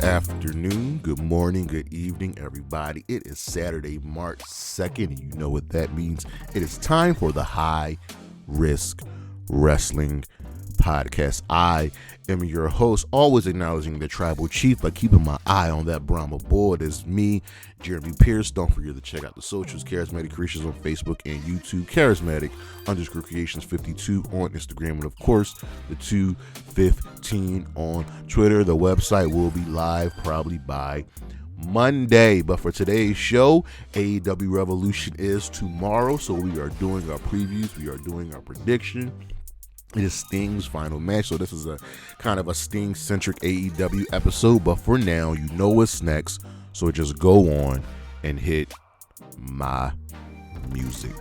afternoon, good morning, good evening, everybody. It is Saturday, March 2nd, and you know what that means. It is time for the High Risk Wrestling Podcast. I am your host, always acknowledging the tribal chief by keeping my eye on that Brahma board. It's me, Jeremy Pierce. Don't forget to check out the socials, Charismatic Creations on Facebook and YouTube, Charismatic_Creations52 on Instagram, and of course, the 215 on Twitter. The website will be live probably by Monday, but for today's show, AEW Revolution is tomorrow, so we are doing our previews, we are doing our prediction. It is Sting's final match, so this is a kind of a Sting-centric AEW episode, but for now, you know what's next, so just go on and hit my music.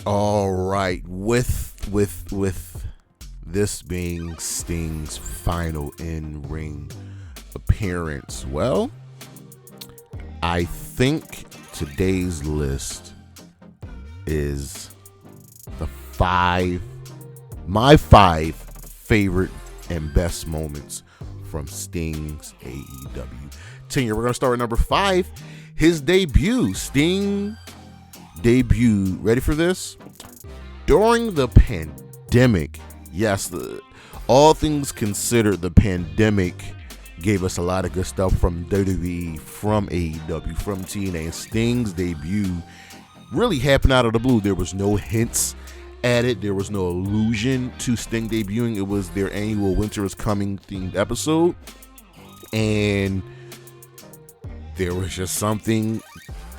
All right, with this being Sting's final in-ring appearance, well, I think today's list is my five favorite and best moments from Sting's AEW tenure. We're gonna start with number 5, his debut. Sting debut. Ready for this? During the pandemic. Yes, all things considered, the pandemic gave us a lot of good stuff from WWE, from AEW, from TNA. And Sting's debut really happened out of the blue. There was no hints at it. There was no allusion to Sting debuting. It was their annual Winter is Coming themed episode. And there was just something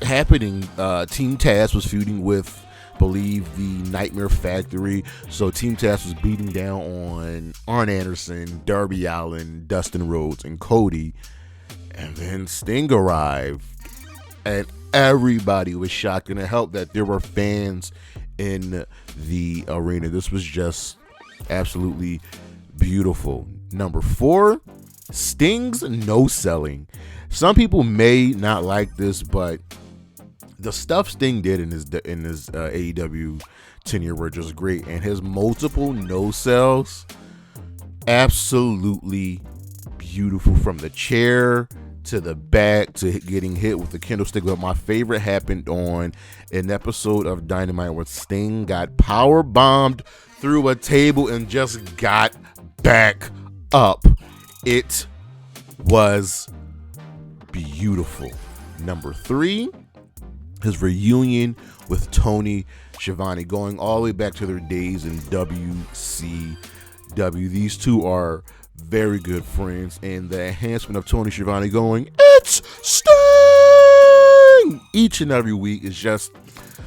happening. Team Taz was feuding with, I believe, the Nightmare Factory. So Team Taz was beating down on Arn Anderson, Darby Allin, Dustin Rhodes, and Cody. And then Sting arrived, and everybody was shocked. And it helped that there were fans in the arena. This was just absolutely beautiful. Number 4, Sting's no-selling. Some people may not like this, but the stuff Sting did in his AEW tenure were just great, and his multiple no-sells, absolutely beautiful, from the chair to the back to getting hit with the kendo stick. But my favorite happened on an episode of Dynamite where Sting got power bombed through a table and just got back up. It was beautiful. Number 3, his reunion with Toni Schiavone, going all the way back to their days in WCW. These two are very good friends, and the enhancement of Toni Schiavone going, "It's Sting!" each and every week is just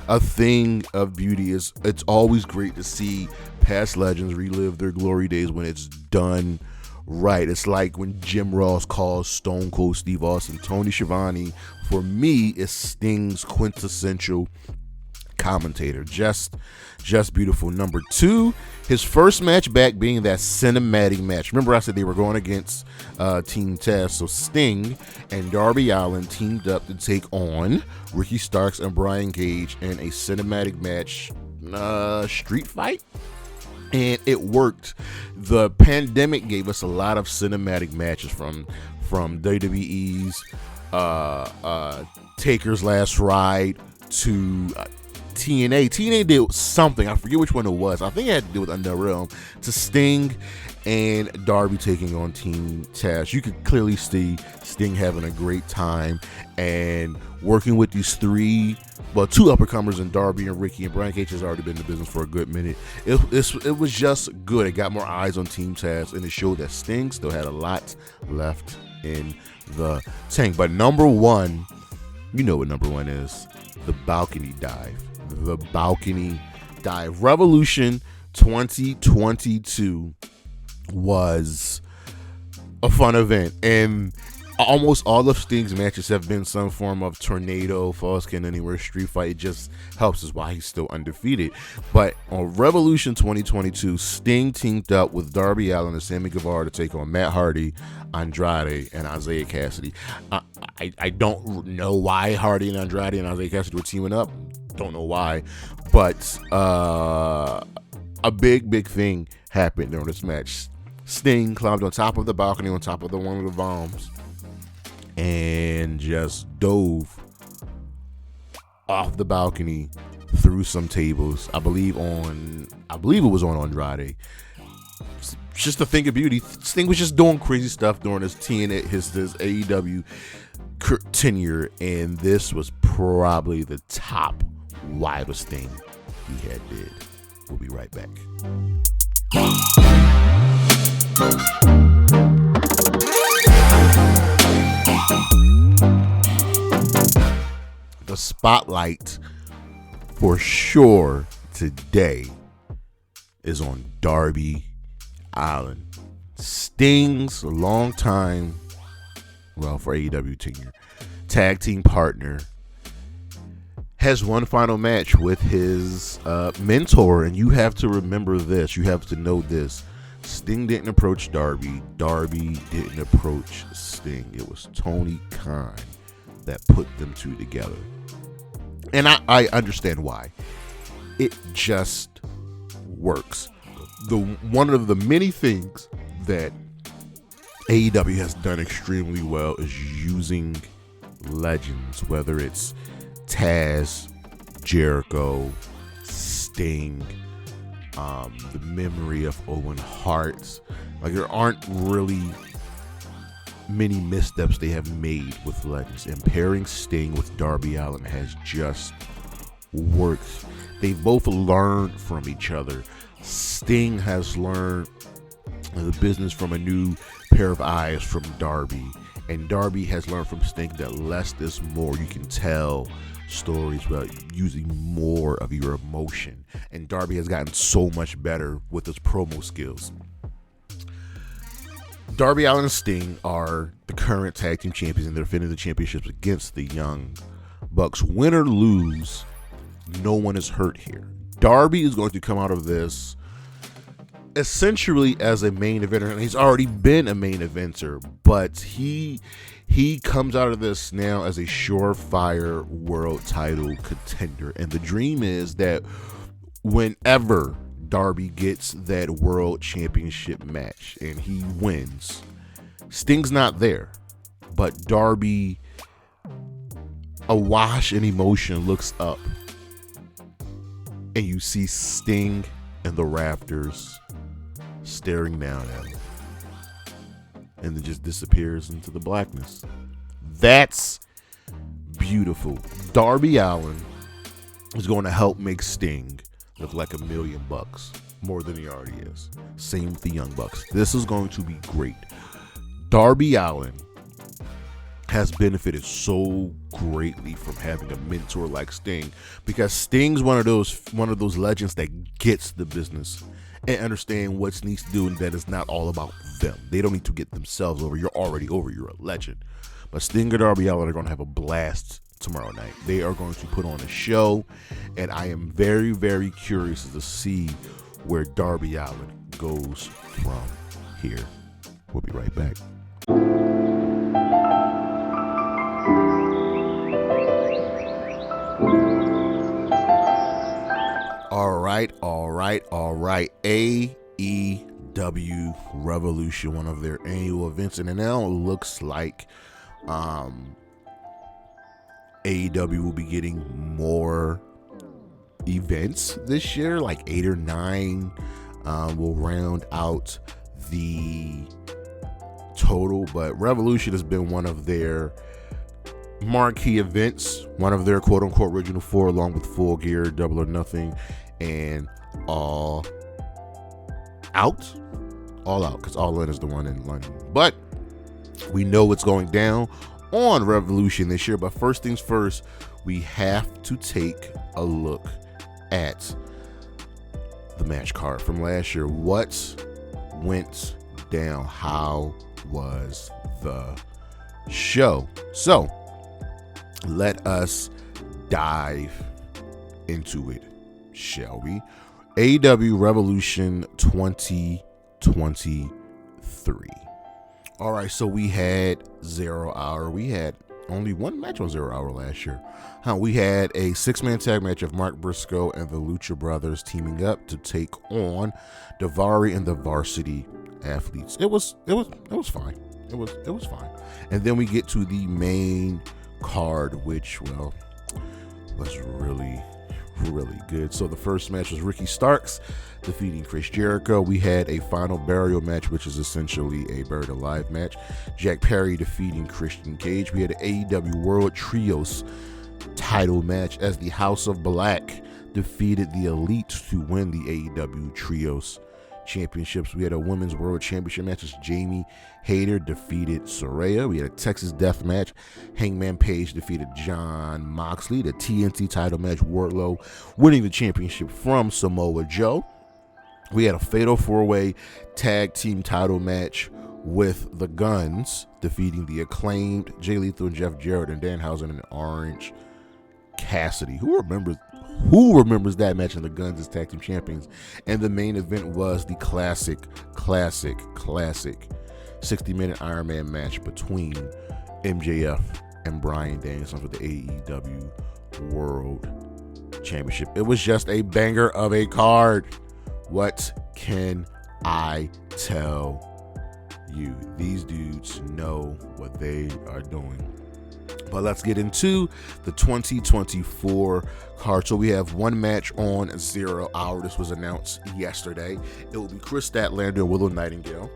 a thing of beauty. It's always great to see past legends relive their glory days when it's done right. It's like when Jim Ross calls Stone Cold Steve Austin. Toni Schiavone, for me, is Sting's quintessential commentator. Just beautiful. Number 2, his first match back being that cinematic match. Remember I said they were going against Team Taz, so Sting and Darby Allin teamed up to take on Ricky Starks and Brian Cage in a cinematic match, street fight. And it worked. The pandemic gave us a lot of cinematic matches from WWE's Taker's Last Ride to TNA. TNA did something. I forget which one it was. I think it had to do with Underrealm, to Sting and Darby taking on Team Taz. You could clearly see Sting having a great time and working with these 2 uppercomers in Darby and Ricky, and Brian Cage has already been in the business for a good minute. It was just good. It got more eyes on Team Taz, and it showed that Sting still had a lot left in the tank. But number 1, you know what number 1 is: the balcony dive. The balcony dive. Revolution 2022 was a fun event, and almost all of Sting's matches have been some form of tornado, falls count anywhere, street fight. It just helps us why he's still undefeated. But on Revolution 2022, Sting teamed up with Darby Allin and Sammy Guevara to take on Matt Hardy, Andrade, and Isaiah Cassidy. I don't know why Hardy and Andrade and Isaiah Cassidy were teaming up. Don't know why, but a big thing happened during this match. Sting climbed on top of the balcony, on top of one of the bombs, and just dove off the balcony through some tables. I believe it was on Andrade. It's just a thing of beauty. Sting was just doing crazy stuff during his AEW tenure, and this was probably the top wildest thing he had did. We'll be right back. The spotlight for sure today is on Darby Allin, Sting's longtime, well, for AEW tenure, tag team partner, has one final match with his mentor. And you have to remember this. You have to know this. Sting didn't approach Darby. Darby didn't approach Sting. It was Tony Khan that put them two together. And I understand why. It just works. One of the many things that AEW has done extremely well is using legends, whether it's Taz, Jericho, Sting, the memory of Owen Hart. Like, there aren't really many missteps they have made with legends, and pairing Sting with Darby Allin has just worked. They've both learned from each other. Sting has learned the business from a new pair of eyes from Darby, and Darby has learned from Sting that less is more. You can tell stories about using more of your emotion, and Darby has gotten so much better with his promo skills. Darby Allin and Sting are the current tag team champions, and they're defending the championships against the Young Bucks. Win or lose, no one is hurt here. Darby is going to come out of this essentially as a main eventer, and he's already been a main eventer, but he comes out of this now as a surefire world title contender. And the dream is that whenever Darby gets that world championship match and he wins, Sting's not there, but Darby, awash in emotion, looks up, and you see Sting in the rafters staring down at him, and then just disappears into the blackness. That's beautiful. Darby Allin is going to help make Sting look like $1 million more than he already is. Same with the Young Bucks. This is going to be great. Darby Allin has benefited so greatly from having a mentor like Sting, because Sting's one of those legends that gets the business and understand what needs to do, and that it's not all about them. They don't need to get themselves over. You're already over. You're a legend. But Sting and Darby Allin are going to have a blast tomorrow night. They are going to put on a show, and I am very, very curious to see where Darby Allin goes from here. We'll be right back. All right. AEW Revolution, one of their annual events, and it now looks like AEW will be getting more events this year, like 8 or 9 will round out the total. But Revolution has been one of their marquee events, one of their quote-unquote original 4, along with Full Gear, Double or Nothing, and All Out, because All In is the one in London. But we know what's going down on Revolution this year. But first things first, we have to take a look at the match card from last year. What went down? How was the show? So let us dive into it, shall we? AEW Revolution 2023. All right, so we had 0 Hour, we had only one match on 0 Hour last year. We had a 6-man tag match of Mark Briscoe and the Lucha Brothers teaming up to take on Daivari and the Varsity Athletes. It was fine. It was fine. And then we get to the main card, which, well, was really good. So the first match was Ricky Starks defeating Chris Jericho. We had a final burial match, which is essentially a buried alive match. Jack Perry defeating Christian Cage. We had an AEW World Trios title match as the House of Black defeated the Elite to win the AEW Trios Championships. We had a Women's World Championship match as Jamie Hayter defeated Saraya. We had a Texas Death match. Hangman Page defeated Jon Moxley. The TNT title match, Wardlow winning the championship from Samoa Joe. We had a Fatal 4-Way Tag Team title match with the Guns defeating the Acclaimed, Jay Lethal and Jeff Jarrett, and Danhausen and Orange Cassidy. Who remembers that match, and the Guns as tag team champions? And the main event was the classic 60-minute Iron Man match between MJF and Bryan Danielson for the AEW World Championship. It was just a banger of a card. What can I tell you? These dudes know what they are doing. But let's get into the 2024 card. So we have one match on 0 Hour. This was announced yesterday. It will be Kris Statlander and Willow Nightingale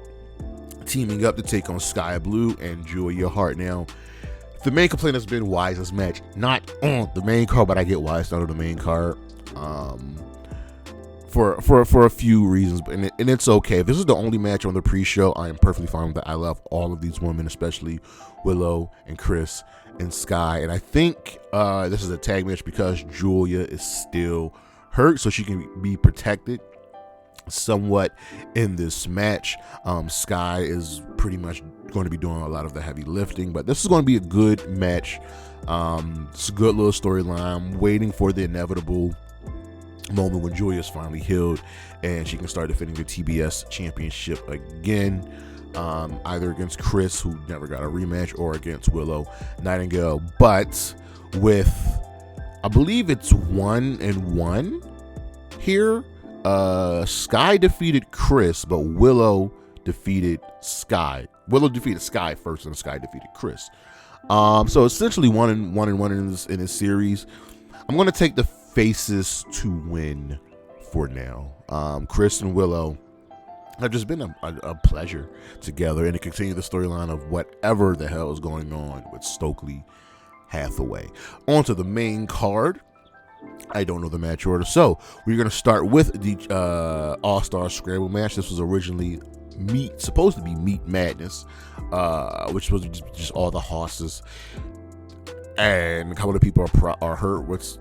teaming up to take on Skye Blue and Julia Hart. Now, the main complaint has been, why is this match not on the main card? But I get why it's not on the main card. For a few reasons, and it's okay. If this is the only match on the pre-show, I am perfectly fine with that. I love all of these women, especially Willow and Kris and Skye. And I think this is a tag match because Julia is still hurt, so she can be protected somewhat in this match. Skye is pretty much going to be doing a lot of the heavy lifting, but this is going to be a good match. It's a good little storyline. I'm waiting for the inevitable moment when Julia's finally healed and she can start defending the TBS championship again, either against Kris, who never got a rematch, or against Willow Nightingale. But with, I believe it's 1-1 here. Skye defeated Kris, but Willow defeated Skye. Willow defeated Skye first, and Skye defeated Kris. So essentially 1-1 in this series. I'm going to take the faces to win for now. Kris and Willow have just been a pleasure together, and to continue the storyline of whatever the hell is going on with Stokely Hathaway. On to the main card. I don't know the match order, so we're going to start with the All-Star Scramble match. This was originally supposed to be Meat Madness, which was just all the horses, and a couple of people are hurt, which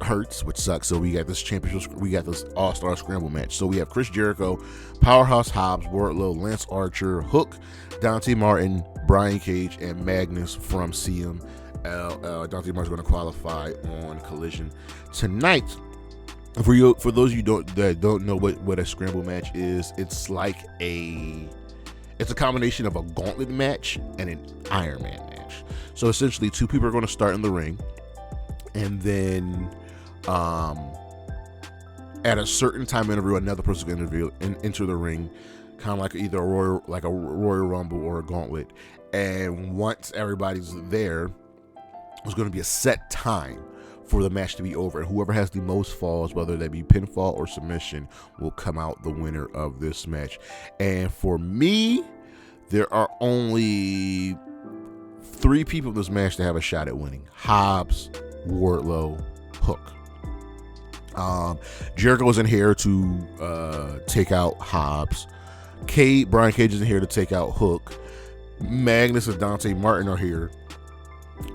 hurts, which sucks. So we got this championship, we got this All-Star Scramble match. So we have Chris Jericho, Powerhouse Hobbs, Wardlow, Lance Archer, Hook, Dante Martin, Brian Cage, and Magnus from CM. Dante Martin's going to qualify on Collision tonight. For those of you that don't know what a scramble match is, it's a combination of a gauntlet match and an Iron Man match. So essentially, two people are going to start in the ring, and then at a certain time interval, another person is going to enter the ring, kind of like either a Royal Rumble or a gauntlet. And once everybody's there, there's going to be a set time for the match to be over, and whoever has the most falls, whether that be pinfall or submission, will come out the winner of this match. And for me, there are only 3 people in this match that have a shot at winning: Hobbs, Wardlow, Hook. Jericho is in here to take out Hobbs. Brian Cage is in here to take out Hook. Magnus and Dante Martin are here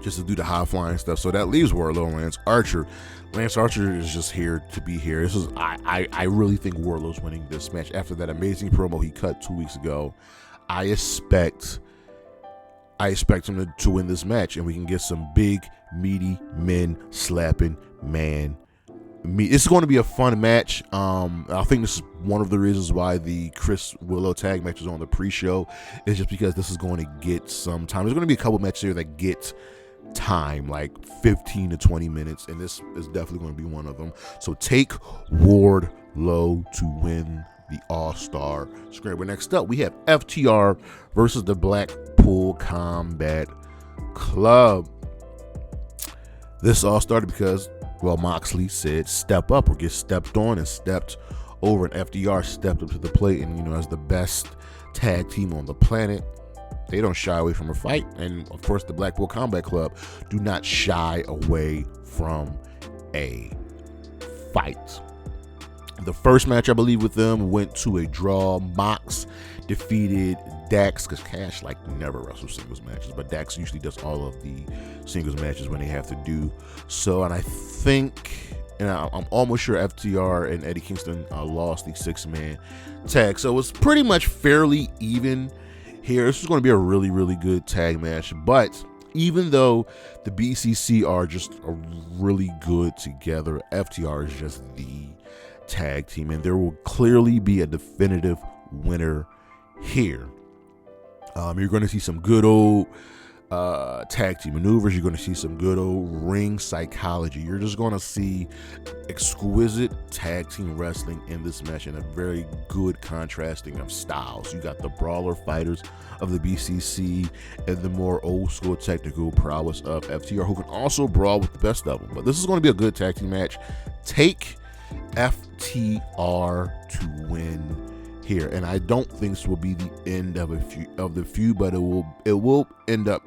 just to do the high flying stuff. So that leaves Wardlow and Lance Archer. Lance Archer is just here to be here. I really think Wardlow's winning this match after that amazing promo he cut 2 weeks ago. I expect him to win this match, and we can get some big, meaty men slapping man It's going to be a fun match. I think this is one of the reasons why the Kris Willow tag match is on the pre-show, is just because this is going to get some time. There's going to be a couple matches here that get time, like 15 to 20 minutes, and this is definitely going to be one of them. So take Wardlow to win the All-Star Scramble. Next up, we have FTR versus the Blackpool Combat Club. This all started because, well, Moxley said step up or get stepped on, and stepped over, and FTR stepped up to the plate, and, you know, as the best tag team on the planet, they don't shy away from a fight. And of course, the Blackpool Combat Club do not shy away from a fight. The first match, I believe, with them went to a draw. Mox defeated Dax, because Cash never wrestles singles matches, but Dax usually does all of the singles matches when they have to do so. And I think, and I'm almost sure FTR and Eddie Kingston lost the 6-man tag. So it was pretty much fairly even here. This is going to be a really, really good tag match. But even though the BCC are just really good together, FTR is just the tag team, and there will clearly be a definitive winner here. You're going to see some good old tag team maneuvers. You're going to see some good old ring psychology. You're just going to see exquisite tag team wrestling in this match, and a very good contrasting of styles. You got the brawler fighters of the BCC and the more old school technical prowess of FTR, who can also brawl with the best of them. But this is going to be a good tag team match. Take FTR to win here, and I don't think this will be the end of the feud, but it will end up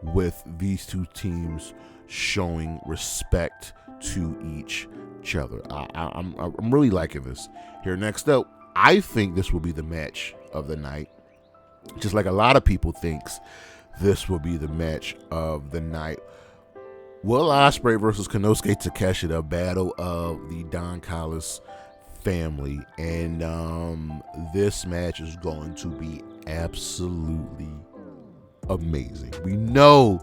with these two teams showing respect to each other. I'm really liking this here. Next up, I think this will be the match of the night, just like a lot of people thinks this will be the match of the night. Will Ospreay versus Konosuke Takeshita, battle of the Don Callis family, and this match is going to be absolutely amazing. We know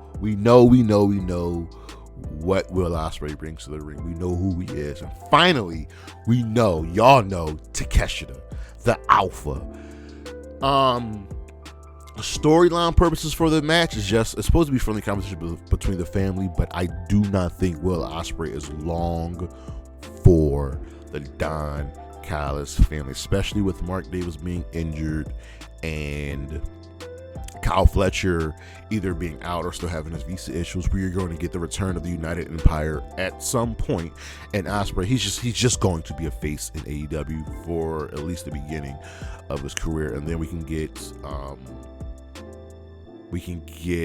what Will Ospreay brings to the ring. We know who he is, and finally, y'all know Takeshita, the alpha. Storyline purposes for the match it's supposed to be friendly competition between the family, but I do not think Will Ospreay is long for the Don Callis family, especially with Mark Davis being injured and Kyle Fletcher either being out or still having his visa issues. We are going to get the return of the United Empire at some point, and Ospreay, he's just going to be a face in AEW for at least the beginning of his career, and then we can get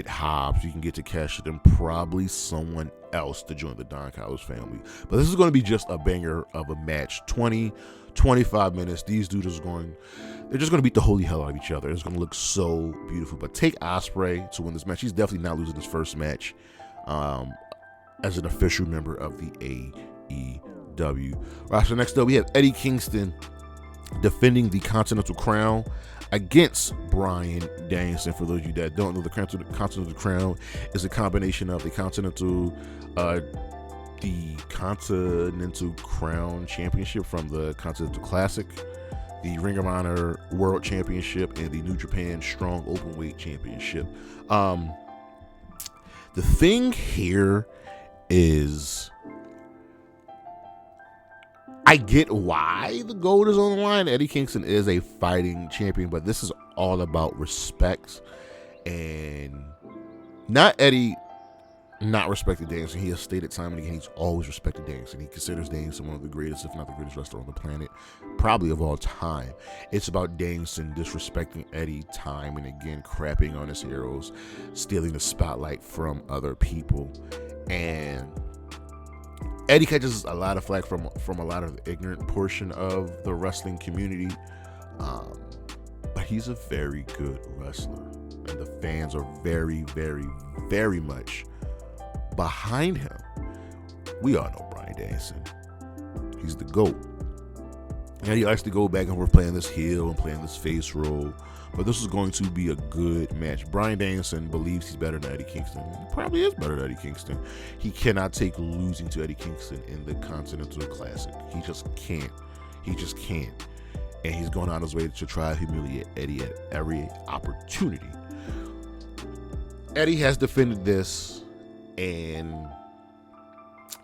Hobbs, we can get Takeshita, and probably someone else to join the Don Callis family. But this is going to be just a banger of a match. 25 minutes. These dudes they're just going to beat the holy hell out of each other. It's going to look so beautiful. But take Ospreay to win this match. He's definitely not losing his first match as an official member of the AEW. Right, so next up, we have Eddie Kingston defending the Continental Crown against Bryan Danielson. For those of you that don't know, the Continental Crown is a combination of the Continental Crown Championship from the Continental Classic, the Ring of Honor World Championship, and the New Japan Strong Openweight Championship. The thing here is, I get why the gold is on the line. Eddie Kingston is a fighting champion, but this is all about respect, and not Eddie not respecting Danielson. He has stated time and again he's always respected Danielson. He considers Danielson one of the greatest, if not the greatest wrestler on the planet, probably of all time. It's about Danielson disrespecting Eddie time and again, crapping on his heroes, stealing the spotlight from other people, and Eddie catches a lot of flack from a lot of the ignorant portion of the wrestling community, but he's a very good wrestler, and the fans are very, very, very much behind him. We all know Bryan Danielson. He's the GOAT. And he likes to go back and forth playing this heel and playing this face role. But this is going to be a good match. Bryan Danielson believes he's better than Eddie Kingston. He probably is better than Eddie Kingston. He cannot take losing to Eddie Kingston in the Continental Classic. He just can't. He just can't. And he's going on his way to try to humiliate Eddie at every opportunity. Eddie has defended this, and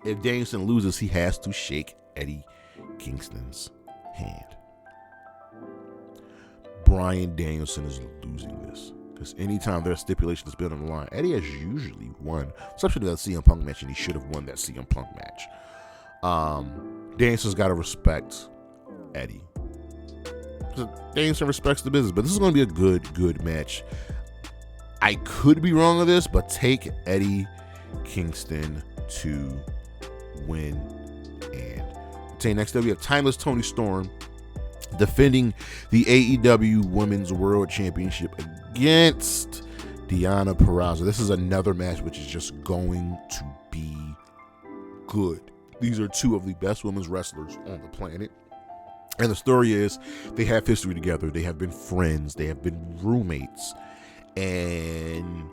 if Danielson loses, he has to shake Eddie Kingston's hand. Bryan Danielson is losing this, because anytime there's stipulation that's been on the line, Eddie has usually won, especially that CM Punk match, and he should have won that CM Punk match. Danielson's got to respect Eddie. Danielson respects the business, but this is going to be a good match. I could be wrong on this, but take Eddie Kingston to win. And next up, we have Timeless Toni Storm defending the AEW Women's World Championship against Deonna Purrazzo. This is another match which is just going to be good. These are two of the best women's wrestlers on the planet. And the story is they have history together. They have been friends. They have been roommates. And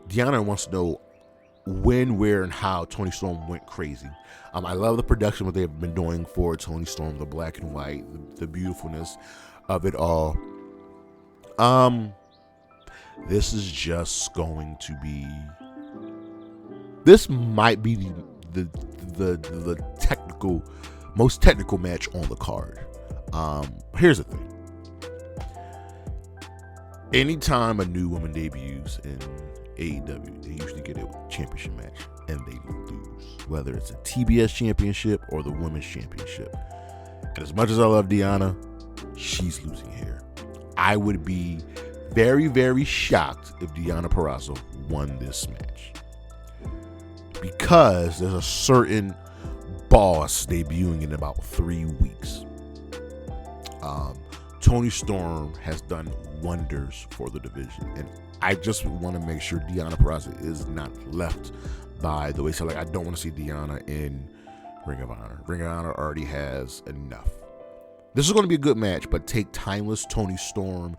Deonna wants to know when, where, and how Toni Storm went crazy. I love the production, what they've been doing for Toni Storm, the black and white, the beautifulness of it all. This is just going to be. This might be the most technical match on the card. Here's the thing. Anytime a new woman debuts in AEW, they usually get a championship match and they lose, whether it's a TBS championship or the women's championship. And as much as I love Deonna, she's losing here. I would be very, very shocked if Deonna Purrazzo won this match, because there's a certain boss debuting in about 3 weeks. Toni Storm has done wonders for the division, and I just want to make sure Deonna Purrazzo is not left by the way. So, I don't want to see Deonna in Ring of Honor. Ring of Honor already has enough. This is going to be a good match, but take Timeless Toni Storm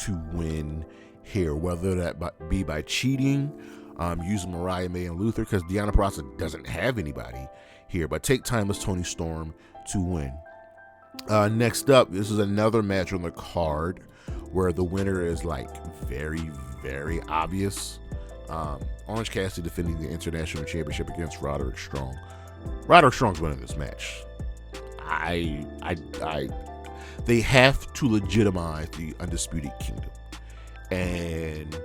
to win here, whether that be by cheating, using Mariah May and Luther, because Deonna Purrazzo doesn't have anybody here, but take Timeless Toni Storm to win. Next up, this is another match on the card where the winner is very, very obvious. Orange Cassidy defending the International Championship against Roderick Strong. Roderick Strong's winning this match. They have to legitimize the Undisputed Kingdom, and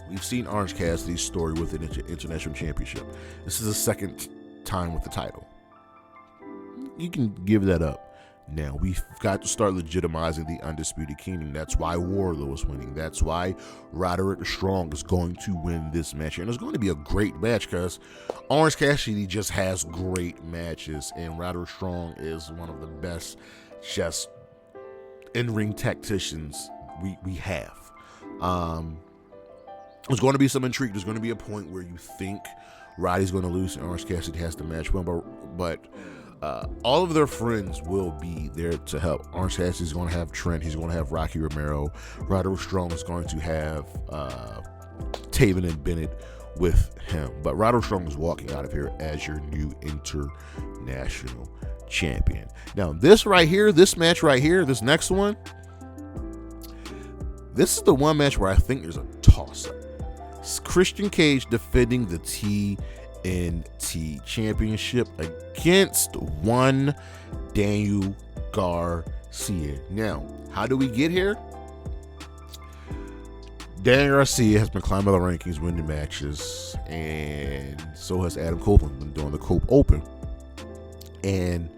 we've seen Orange Cassidy's story with the International Championship. This is the second time with the title. You can give that up. Now, we've got to start legitimizing the Undisputed Kingdom. That's why Wardlow is winning. That's why Roderick Strong is going to win this match. And it's going to be a great match, because Orange Cassidy just has great matches, and Roderick Strong is one of the best just in-ring tacticians we have. There's going to be some intrigue. There's going to be a point where you think Roddy's going to lose and Orange Cassidy has the match win, but all of their friends will be there to help. Orange Cassidy's going to have Trent. He's going to have Rocky Romero. Roderick Strong is going to have Taven and Bennett with him. But Roderick Strong is walking out of here as your new international champion. Now, this match right here, this next one, this is the one match where I think there's a toss-up. It's Christian Cage defending the TNT Championship against one Daniel Garcia. Now, how do we get here? Daniel Garcia has been climbing the rankings, winning matches, and so has Adam Copeland been doing the Cope Open. And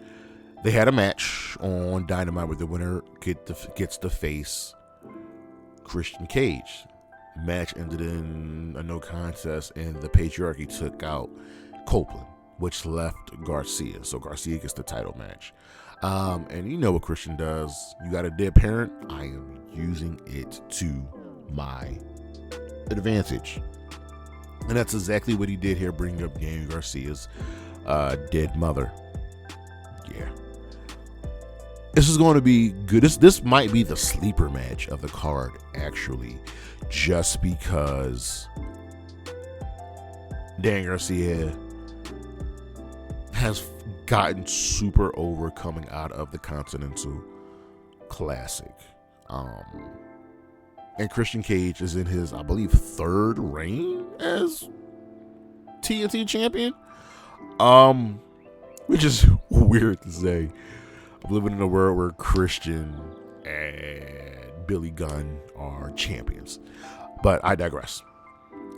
they had a match on Dynamite where the winner gets to face Christian Cage. Match ended in a no contest, and the Patriarchy took out Copeland, which left Garcia. So Garcia gets the title match. And you know what Christian does. You got a dead parent? I am using it to my advantage. And that's exactly what he did here, bringing up Daniel Garcia's dead mother. Yeah. This is going to be good. This might be the sleeper match of the card, actually, just because Dan Garcia has gotten super over coming out of the Continental Classic. And Christian Cage is in his, I believe, third reign as TNT champion. Which is weird to say. I'm living in a world where Christian and Billy Gunn are champions. But I digress.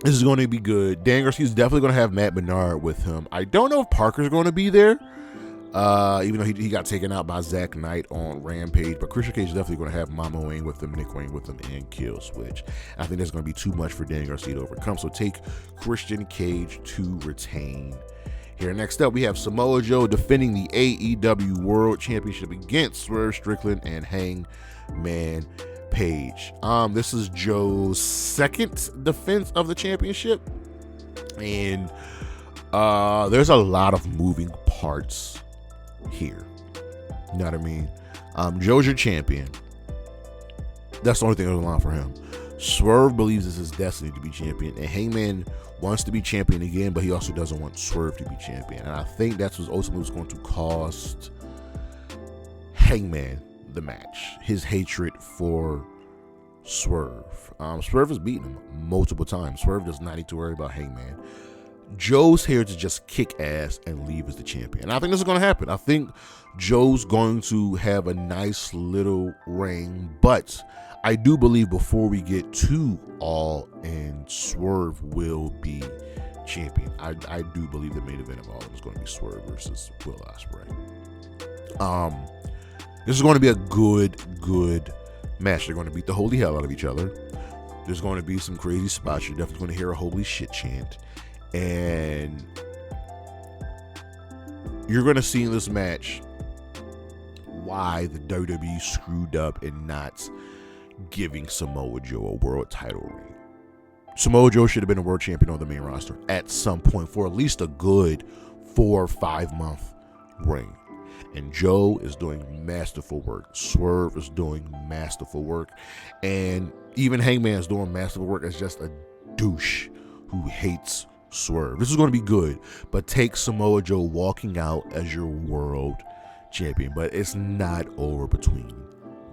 This is going to be good. Dan Garcia is definitely going to have Matt Menard with him. I don't know if Parker's going to be there. Even though he got taken out by Zach Knight on Rampage. But Christian Cage is definitely going to have Mama Wayne with him, Nick Wayne with him, and Kill Switch. I think that's going to be too much for Dan Garcia to overcome. So take Christian Cage to retain. Here, next up, we have Samoa Joe defending the AEW World Championship against Swerve Strickland and Hangman Page. This is Joe's second defense of the championship, and there's a lot of moving parts here. You know what I mean? Joe's your champion. That's the only thing on the line for him. Swerve believes this is destiny to be champion, and Hangman wants to be champion again, but he also doesn't want Swerve to be champion. And I think that's what ultimately was going to cost Hangman the match. His hatred for Swerve. Swerve has beaten him multiple times. Swerve does not need to worry about Hangman. Joe's here to just kick ass and leave as the champion. And I think this is going to happen. I think Joe's going to have a nice little reign, but I do believe before we get to All In, Swerve will be champion. I do believe the main event of All In is going to be Swerve versus Will Ospreay. This is going to be a good match. They're going to beat the holy hell out of each other. There's going to be some crazy spots. You're definitely going to hear a holy shit chant. And you're going to see in this match why the WWE screwed up in not giving Samoa Joe a world title reign. Samoa Joe should have been a world champion on the main roster at some point for at least a good 4 or 5 month reign. And Joe is doing masterful work. Swerve is doing masterful work. And even Hangman is doing masterful work as just a douche who hates Swerve. This is going to be good, but take Samoa Joe walking out as your world champion. But it's not over between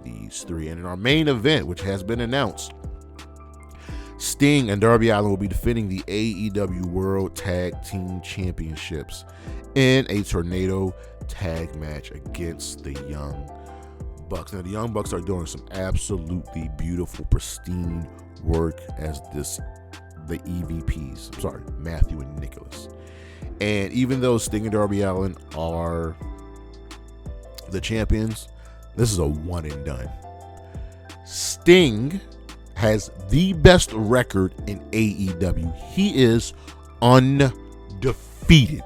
these three. And in our main event, which has been announced, Sting and Darby Allin will be defending the AEW World Tag Team Championships in a tornado tag match against the Young Bucks. Now, the Young Bucks are doing some absolutely beautiful, pristine work as the EVPs. I'm sorry, Matthew and Nicholas. And even though Sting and Darby Allin are the champions, this is a one and done. Sting has the best record in AEW. He is undefeated.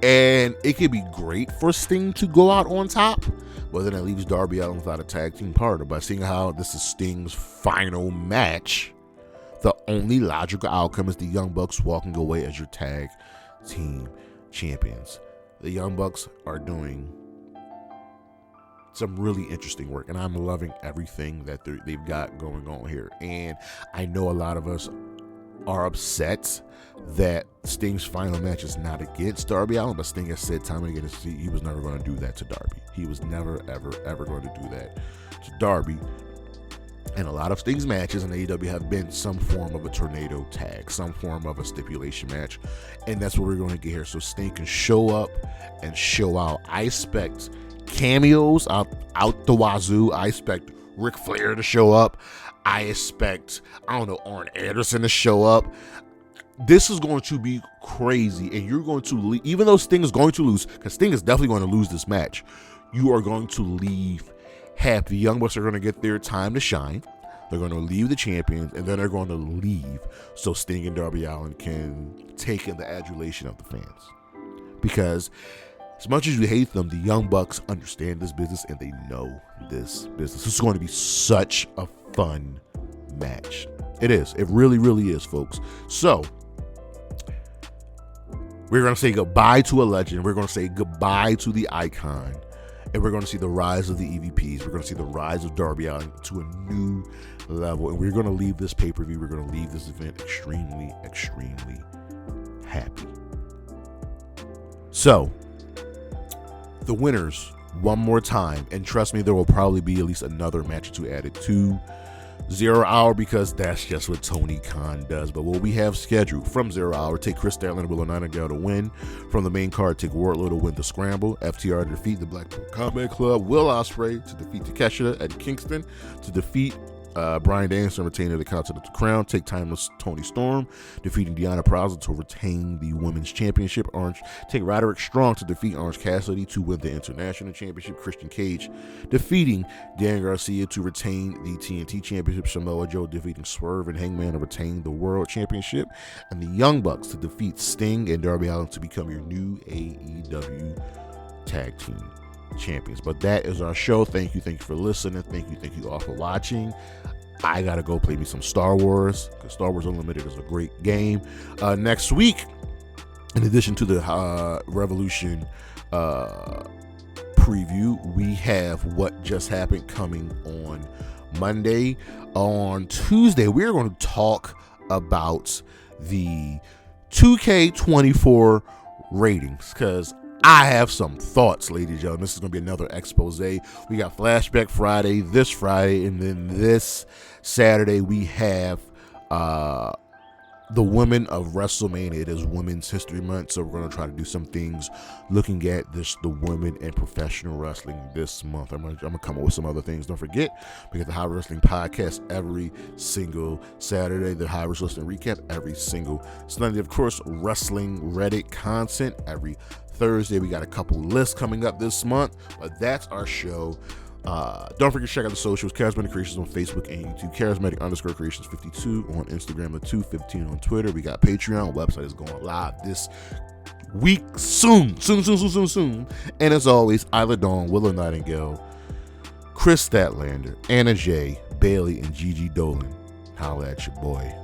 And it could be great for Sting to go out on top, but then it leaves Darby Allin without a tag team partner. But seeing how this is Sting's final match, the only logical outcome is the Young Bucks walking away as your tag team champions. The Young Bucks are doing some really interesting work, and I'm loving everything that they've got going on here. And I know a lot of us are upset that Sting's final match is not against Darby Allin, but Sting has said time and again he was never going to do that to Darby. He was never, ever going to do that to Darby. And a lot of Sting's matches in AEW have been some form of a tornado tag, some form of a stipulation match, and that's what we're going to get here. So Sting can show up and show out. I expect cameos out the wazoo. I expect Ric Flair to show up. I expect, Arn Anderson to show up. This is going to be crazy, and you're going to leave, even though Sting is going to lose, because Sting is definitely going to lose this match, you are going to leave happy. The Young Bucks are going to get their time to shine. They're going to leave the champions, and then they're going to leave so Sting and Darby Allin can take in the adulation of the fans. Because as much as you hate them, the Young Bucks understand this business, and they know this business. This is going to be such a fun match. It is. It really, really is, folks. So we're going to say goodbye to a legend. We're going to say goodbye to the icon. and we're going to see the rise of the EVPs. We're going to see the rise of Darby Allin to a new level, and we're going to leave this pay-per-view, we're going to leave this event extremely, extremely happy. So, the winners, one more time, and trust me, there will probably be at least another match or two added to 0 Hour, because that's just what Tony Khan does. But what we have scheduled from 0 Hour: take Kris, Statlander, Willow, Nightingale to win. From the main card, take Wardlow to win the Scramble, FTR to defeat the Blackpool Combat Club, Will Ospreay to defeat Takeshita at Kingston, to defeat Bryan Danielson, retaining the Continental Crown. Take Timeless Toni Storm, defeating Deonna Purrazzo to retain the Women's Championship. Take Roderick Strong to defeat Orange Cassidy to win the International Championship. Christian Cage defeating Dan Garcia to retain the TNT Championship. Samoa Joe defeating Swerve and Hangman to retain the World Championship. And the Young Bucks to defeat Sting and Darby Allin to become your new AEW Tag Team Champions. But that is our show. Thank you for listening. Thank you all for watching. I gotta go play me some Star Wars, because Star Wars Unlimited is a great game. Next week, in addition to the Revolution preview, we have What Just Happened coming on Monday. On Tuesday, we're going to talk about the 2K24 ratings, because I have some thoughts, ladies and gentlemen. This is going to be another expose. We got Flashback Friday this Friday, and then this Saturday we have the Women of WrestleMania. It is Women's History Month, so we're going to try to do some things looking at the women in professional wrestling this month. I'm going to come up with some other things. Don't forget, we get the High Wrestling Podcast every single Saturday, the High Wrestling Recap every single Sunday. Of course, Wrestling Reddit content every Thursday. We got a couple lists coming up this month, but that's our show. Don't forget to check out the socials: Charismatic Creations on Facebook and YouTube, Charismatic_Creations52 on Instagram, the 215 on Twitter. We got Patreon. Website is going live this week soon. And as always, Isla Dawn, Willow Nightingale, Kris Statlander, Anna J, Bailey, and Gigi Dolan. Holla at your boy.